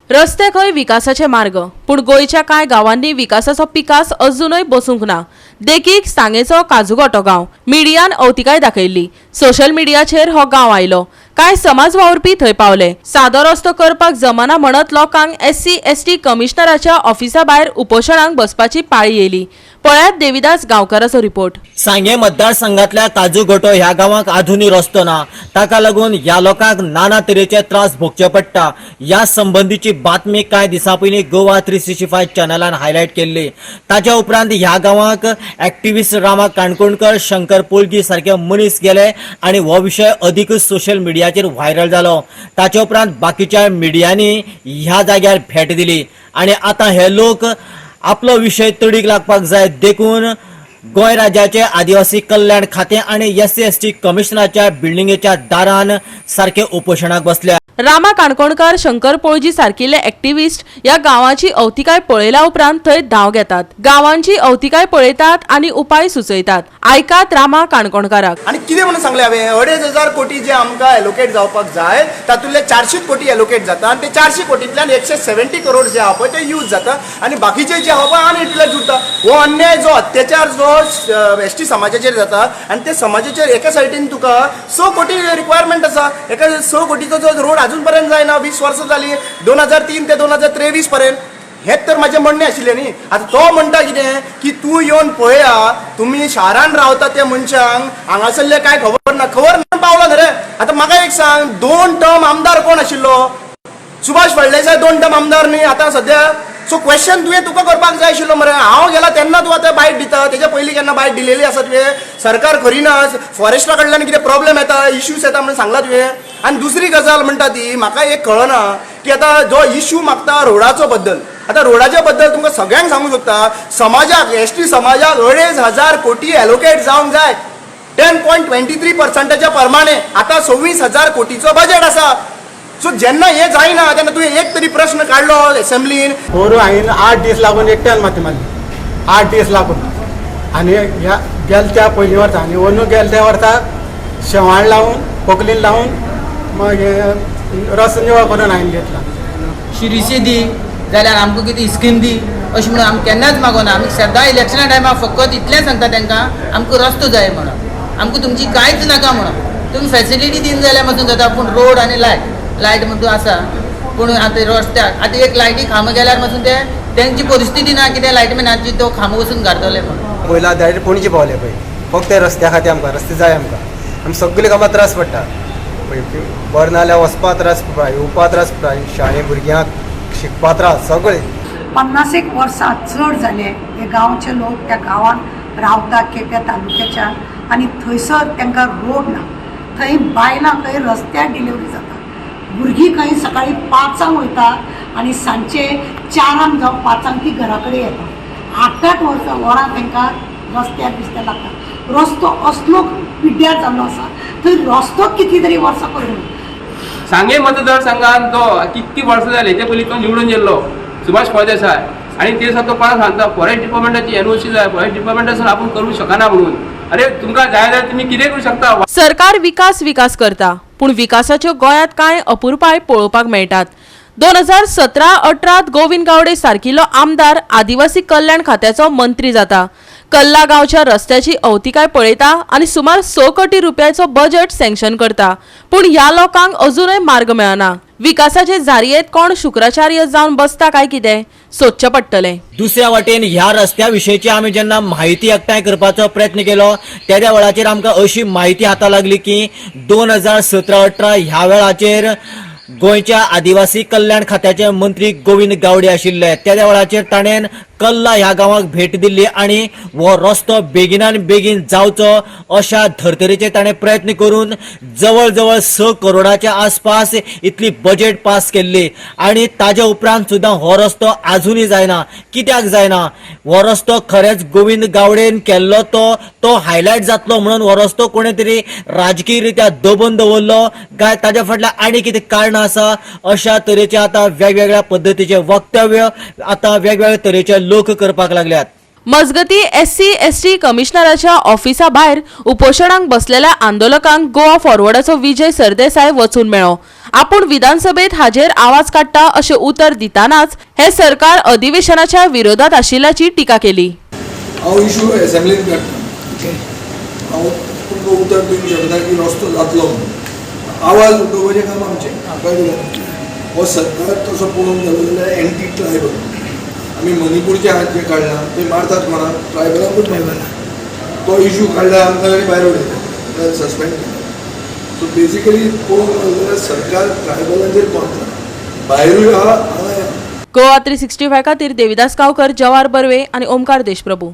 रस्ते खंय विकासाचे मार्ग, पूण गोंयच्या कांय गावांनी विकासाचो पिकास अजूनय बसूंक ना। देखीक सांगेचो काजूगोटो गांव मिडियान अवतिकाय दाखयल्ली। सोशल मिडियाचेर हो गांव आयलो। कांय समाज वावुरपी थंय पावले। सादो रस्तो करपाक जमना म्हणत लोकांक SC/ST कमिशनराच्या ऑफिसा भायर उपोशणाक बसपाची पाळी येयली। पळयात देविदास गांवकाराचो रिपोर्ट। सांगे मतदारसंघातल्या काजूगोटो ह्या गावाक आधुनिक रस्तो ना, ताका लागून ह्या लोकांक नाना तरेचे त्रास भोगचे पडटा। या संबंधीची बातमी कांय दिसां पयलीं गोवा 365 चॅनलान हायलायट केल्ली। ताच्या उपरांत ह्या गावाक एक्टिव्हिस्ट रामा काणकोणकर, शंकर पोलगी सारखे मनीस गेले आणि हो विषय अदीकच सोशल मिडियाचेर व्हायरल जालो। ताच्या उपरांत बाकीच्या मिडियांनी ह्या जाग्यार भेट दिली आणि आता हे लोक आपलो विषय तडीक लागपाक जाय देखून गोंय राज्याचे आदिवासी कल्याण खाते आणि SC/ST कमिशनराच्या बिल्डिंगेच्या दारान सारखे उपोशणाक बसल्या। रामा काणकोणकर, शंकर पोळजी सारकिल्ले एक्टिव्हिस्ट या गावाची अवतिकाय पळयल्या उपरांत थंय धांव घेतात। गावांची अवतिकाय पळयतात आणि उपाय सुचयतात। आयकात रामा काणकोणकाराक। आणि कितें म्हणून सांगले हांवें 2,500 कोटी जे आमकां एलोकेट जावपाक जाय तातूंतले 400 कोटी एलोकेट जाता आणि ते 400 कोटींतल्यान 170 करोड जे आहा पळय ते यूज जाता आणि बाकीचे जे आहा पळय अनयुटिलायज उरता। हो अन्याय जो अत्याचार जो ST समाजाचेर जाता आणि ते समाजाचेर एका सायडीन तुका 6 कोटी रिक्वायरमेंट आसा। एका 6 कोटीचो जो रोड अजून पर्यंत जायना, 20 वर्सां जाली 2003 ते 2023 पर्यंत। हेच तर माझे म्हणणे आशिल्ले न्ही। आता तो म्हणटा कितें की तूं येवन पळया, तुमी शारान रावता त्या मनशांक हांगासरले काय खबर ना पावला न्ही रे। आता म्हाका एक सांग, 2 टर्म आमदार कोण आशिल्लो? सुभाष फळदेसाय 2 टर्म आमदार न्ही आता सध्या। सो क्वेश्चन तुका करपाक जाय आशिल्लो मरे। हांव गेला तेन्ना तूं आतां बायट दिता, तेच्या पयलीं केन्ना बायट दिलेली आसा तुवें? सरकार करिना, फॉरेस्टा कडल्यान कितें प्रॉब्लेम येता, इश्यूज येता म्हणून सांगला तुवें? आनी दुसरी गजाल म्हणटा ती म्हाका एक कळना की आता जो इश्यू मागता रोडाचो बद्दल, आता रोडाच्या बद्दल तुमकां सगळ्यांक सांगूंक सोदता, समाजाक ST समाजाक 2,500 कोटी एलोकेट जावंक जाय 10.23% प्रमाणे। आता 26,000 कोटीचो बजेट आसा। सो जेन्ना हे जायना तेन्ना तुवें एक तरी प्रश्न काढलो असेंब्लीन। हांवें 8 दीस लागून एकट्यान माती मारली, 8 दीस लागून। आनी ह्या गेल्या पयलीं वर्सा आनी अंदू गेल्या वर्सा शेवाळ लावून पोकलीन लावून मागीर रस्तो निवळ करून हांवें घेतला। शिरीशी दी जाल्यार आमकां कितें स्कीम दी अशें म्हणून आमी केन्नाच मागोना। आमी सदां इलेक्शना टायमार फकत इतलें सांगता तांकां, आमकां रस्तो जाय म्हणून, आमकां तुमची कांयच नाका म्हणून। तुमी फॅसिलिटी दिवन जाल्यार पासून जाता, पूण रोड आनी लायट म्हणून आसा, पूण आतां रस्त्याक आतां एक लायटी खांबो गेल्यार पासून ते तेंची परिस्थिती ना कितें लायटमॅनाची तो खांबो वचून घालतले म्हणून। पयला डायरेक्ट पणजे पावले पळय, फक्त त्या रस्त्या खातीर आमकां रस्ते जाय। आमकां सगळे कामां त्रास पडटा, बरें नाल्यार वचपा त्रास पडटा, येवपा त्रास पडटा, शाळे भुरग्यांक शिकपा त्रास सगळे। 50 वर्सां चड जाले हे गांवचे लोक त्या गांवान रावता केप्या तालुक्याच्या आणि थंयसर तांकां रोड ना। थंय बायलां खंय रस्त्यार डिलिव्हरी जाता, भुरगीं खंय सकाळी 5 वयता आणि सांजचे 4 जावं 5 ती घरा कडेन येता। 8-8 वरां तांकां रस्त्यार बिस्त्यार लागता। रस्तो असलो पिड्ड्यार जाल्लो आसा, थंय रस्तो कितली तरी वर्सां करून सांगे मतदारसंघात जो कितकी वर्सां जाली ते पयलीं तो निवडून येयल्लो सुभाष फळदेसाय, आणि ते तो परत सांगता फॉरेस्ट डिपार्टमेंटाची NOC जाय, फॉरेस्ट डिपार्टमेंटासून आपण करूं शकना म्हणून। अरे तुमकां जाय जाल्यार तुमी कितें करूं शकता। सरकार विकास करता, पूण विकासाच्यो गोंयांत कांय अपुरबाय पळोवपाक मेळटात। 2017-18 गोविंद गावडे सारकिल्लो आमदार आदिवासी कल्याण खात्याचो मंत्री जाता। कल्ला गांवच्या रस्त्याची अवतिकाय पळयता आणि सुमार 6 कोटी रुपयाचो बजेट सँक्शन करता, पूण ह्या लोकांक अजूनय मार्ग मेळना। विकासाचे जारयेत कोण शुक्राचार्य जावन बसता काय कितें सोदचें पडटलें। दुसऱ्या वाटेन ह्या रस्त्या विशयीची आमी जेन्ना म्हायती एकठांय करपाचो प्रयत्न केलो त्या वेळाचेर आमकां अशी म्हायती हाता लागली की 2017-18 ह्या वेळाचेर गोंयच्या आदिवासी कल्याण खात्याचे मंत्री गोविंद गावडे आशिल्ले। त्या वेळाचेर ताणें कल्ला ह्या गांवाक भेट दिल्ली आणि हो रस्तो बेगिनान बेगीन जावचो अशा धर्तरेचे ताणें प्रयत्न करून जवळ जवळ 6 करोडाच्या आसपास इतली बजेट पास केल्ली। आणि ताज्या उपरांत सुद्दां हो रस्तो आजुनय जायना। कित्याक जायना? हो रस्तो खरेंच गोविंद गावडेन केल्लो तो हायलायट जातलो म्हणून हो रस्तो कोणे तरी राजकीय रित्या दबोवन दवरलो काय ताज्या फाटल्यान आनी कितें कारणां आसा? अशा तरेचे आता वेगवेगळ्या पद्धतीचे वक्तव्य आता वेगवेगळ्या तरेचे लोक करपाक लागल्यात। मजगती SC/ST कमिशनराच्या ऑफिसा भायर उपोशणांक बसलेल्या आंदोलकांक गोवा फॉरवर्डाचो विजय सरदेसाय वचून मेळ्ळो. आपूण विधानसभेत हाजेर आवाज काडटा अशें उतर दितानाच हे सरकार अधिवेशनाच्या विरोधात आशिल्ल्याची टिका केली. हांव इशू असेंब्लींत काडटा. हांव तुमकां उतर दिवंक शकता की रस्तो जातलो म्हणून. आवाज उठोवपाचें काम आमचें. कळ्ळें? हो सरकार तसो पळोवंक गेलो जाल्यार एंटी ट्रायबल. आमी मणिपूरचे हात जे काडला ते मारतात कोणाक? ट्रायबलांकूच मारतात. तो इशू काडला आमकां आनी भायर उडयता, सस्पेंड केला. सो बेसिकली पळोवंक गेलो जाल्यार सरकार ट्रायबलांचेर कोंता. भायरूय आहा हांगाय आहा. गोवा 365 खातीर देविदास गांवकर, जवाहर बर्वे आनी ओमकार देशप्रभू.